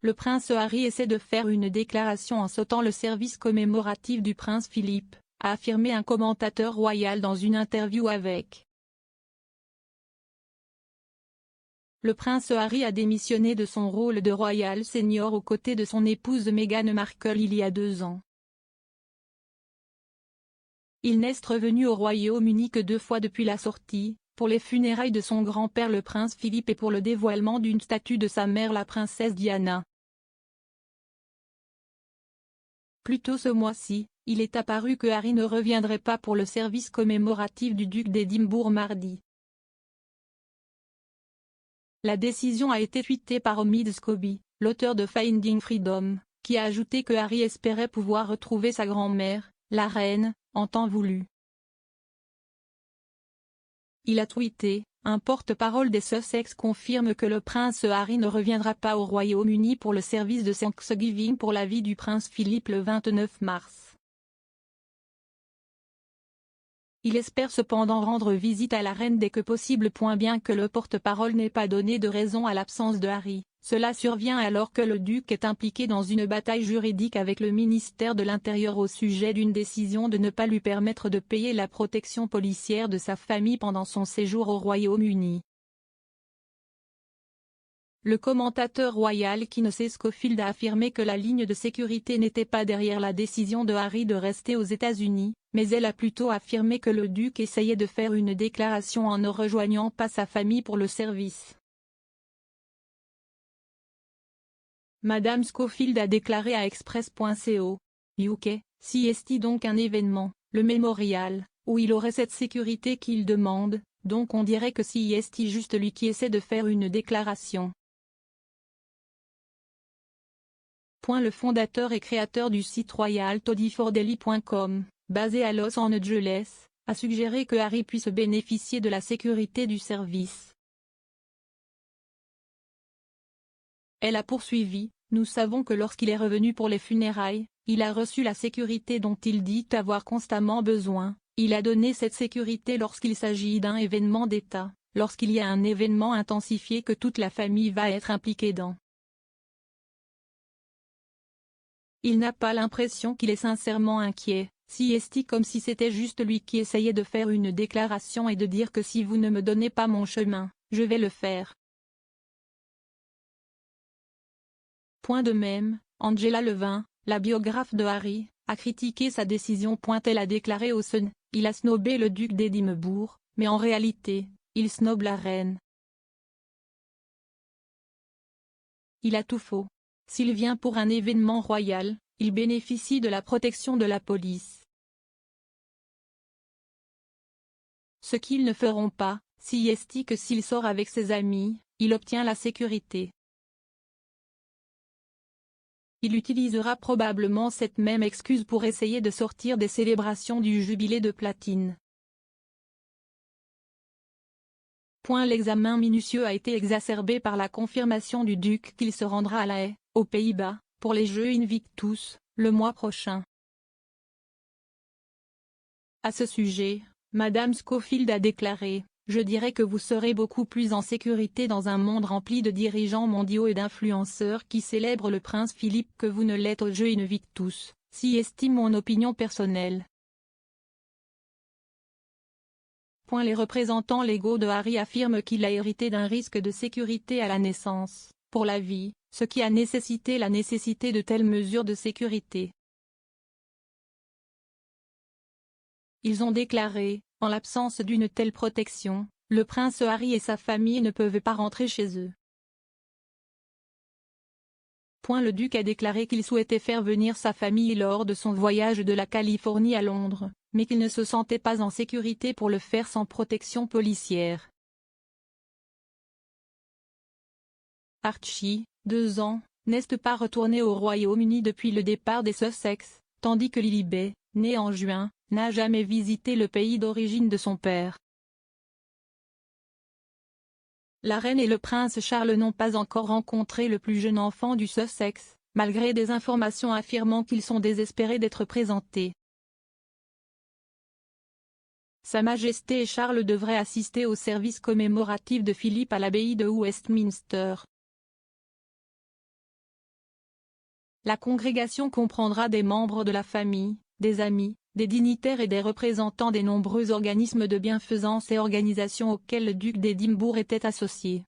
Le prince Harry essaie de faire une déclaration en sautant le service commémoratif du prince Philippe, a affirmé un commentateur royal dans une interview avec. Le prince Harry a démissionné de son rôle de royal senior aux côtés de son épouse Meghan Markle il y a 2 ans. Il n'est revenu au Royaume-Uni que 2 fois depuis la sortie, pour les funérailles de son grand-père le prince Philippe et pour le dévoilement d'une statue de sa mère la princesse Diana. Plus tôt ce mois-ci, il est apparu que Harry ne reviendrait pas pour le service commémoratif du duc d'Édimbourg mardi. La décision a été tweetée par Omid Scobie, l'auteur de Finding Freedom, qui a ajouté que Harry espérait pouvoir retrouver sa grand-mère, la reine, en temps voulu. Il a tweeté, un porte-parole des Sussex confirme que le prince Harry ne reviendra pas au Royaume-Uni pour le service de Thanksgiving pour la vie du prince Philippe le 29 mars. Il espère cependant rendre visite à la reine dès que possible. Bien que le porte-parole n'ait pas donné de raison à l'absence de Harry, cela survient alors que le duc est impliqué dans une bataille juridique avec le ministère de l'Intérieur au sujet d'une décision de ne pas lui permettre de payer la protection policière de sa famille pendant son séjour au Royaume-Uni. Le commentateur royal Kinsey Schofield a affirmé que la ligne de sécurité n'était pas derrière la décision de Harry de rester aux États-Unis, mais elle a plutôt affirmé que le duc essayait de faire une déclaration en ne rejoignant pas sa famille pour le service. Madame Schofield a déclaré à Express.co. UK, si est donc un événement, le mémorial, où il aurait cette sécurité qu'il demande, donc on dirait que si est juste lui qui essaie de faire une déclaration. Le fondateur et créateur du site royal toddyfordaily.com, basé à Los Angeles, a suggéré que Harry puisse bénéficier de la sécurité du service. Elle a poursuivi, nous savons que lorsqu'il est revenu pour les funérailles, il a reçu la sécurité dont il dit avoir constamment besoin, il a donné cette sécurité lorsqu'il s'agit d'un événement d'État, lorsqu'il y a un événement intensifié que toute la famille va être impliquée dans. Il n'a pas l'impression qu'il est sincèrement inquiet, si est comme si c'était juste lui qui essayait de faire une déclaration et de dire que si vous ne me donnez pas mon chemin, je vais le faire. De même, Angela Levin, la biographe de Harry, a critiqué sa décision. Elle a déclaré au Sun, il a snobé le duc d'Édimbourg, mais en réalité, il snobe la reine. Il a tout faux. S'il vient pour un événement royal, il bénéficie de la protection de la police. Ce qu'ils ne feront pas, si est que s'il sort avec ses amis, il obtient la sécurité. Il utilisera probablement cette même excuse pour essayer de sortir des célébrations du jubilé de platine. L'examen minutieux a été exacerbé par la confirmation du duc qu'il se rendra à La Haye, aux Pays-Bas, pour les Jeux Invictus, le mois prochain. À ce sujet, Madame Schofield a déclaré, « Je dirais que vous serez beaucoup plus en sécurité dans un monde rempli de dirigeants mondiaux et d'influenceurs qui célèbrent le prince Philippe que vous ne l'êtes aux Jeux Invictus, si estime mon opinion personnelle. » Les représentants légaux de Harry affirment qu'il a hérité d'un risque de sécurité à la naissance, pour la vie, ce qui a nécessité la nécessité de telles mesures de sécurité. Ils ont déclaré, en l'absence d'une telle protection, le prince Harry et sa famille ne peuvent pas rentrer chez eux. Le duc a déclaré qu'il souhaitait faire venir sa famille lors de son voyage de la Californie à Londres, mais qu'il ne se sentait pas en sécurité pour le faire sans protection policière. Archie, 2 ans, n'est pas retourné au Royaume-Uni depuis le départ des Sussex, tandis que Lilibet, née en juin, n'a jamais visité le pays d'origine de son père. La reine et le prince Charles n'ont pas encore rencontré le plus jeune enfant du Sussex, malgré des informations affirmant qu'ils sont désespérés d'être présentés. Sa Majesté et Charles devraient assister au service commémoratif de Philippe à l'abbaye de Westminster. La congrégation comprendra des membres de la famille, des amis, des dignitaires et des représentants des nombreux organismes de bienfaisance et organisations auxquels le duc d'Édimbourg était associé.